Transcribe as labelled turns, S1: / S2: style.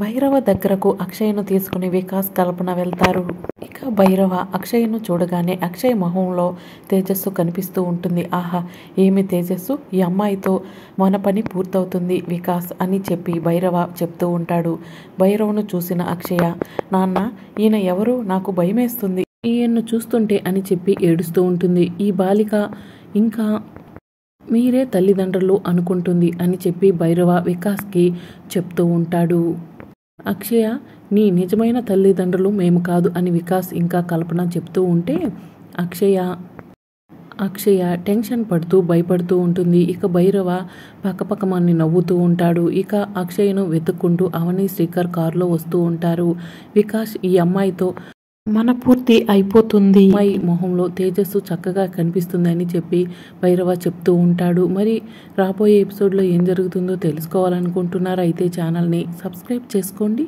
S1: భైరవ దగ్గరకు అక్షయ్ను తీసుకుని వికాస్ కల్పన వెళ్తారు. ఇక భైరవ అక్షయ్ను చూడగానే అక్షయ్ మొహంలో తేజస్సు కనిపిస్తూ ఉంటుంది. ఆహా, ఏమి తేజస్సు, ఈ అమ్మాయితో మన పని పూర్తవుతుంది వికాస్ అని చెప్పి భైరవ చెప్తూ ఉంటాడు. భైరవను చూసిన అక్షయ, నాన్న ఈయన ఎవరు, నాకు భయమేస్తుంది ఈయన్ను చూస్తుంటే అని చెప్పి ఏడుస్తూ ఉంటుంది. ఈ బాలిక ఇంకా మీరే తల్లిదండ్రులు అనుకుంటుంది అని చెప్పి భైరవ వికాస్కి చెప్తూ ఉంటాడు. అక్షయ, నీ నిజమైన తల్లిదండ్రులు మేము కాదు అని వికాస్ ఇంకా కల్పన చెప్తూ ఉంటే అక్షయ టెన్షన్ పడుతూ భయపడుతూ ఉంటుంది. ఇక భైరవ పక్కపక్కమని నవ్వుతూ ఉంటాడు. ఇక అక్షయ్ను వెతుక్కుంటూ అవని శ్రీకర్ కారులో వస్తూ ఉంటారు. వికాస్ ఈ అమ్మాయితో మన పూర్తి అయిపోతుంది, అమ్మాయి మొహంలో తేజస్సు చక్కగా కనిపిస్తుందని చెప్పి భైరవ చెప్తూ ఉంటాడు. మరి రాబోయే ఎపిసోడ్లో ఏం జరుగుతుందో తెలుసుకోవాలనుకుంటున్నారా? అయితే ఛానల్ని సబ్స్క్రైబ్ చేసుకోండి.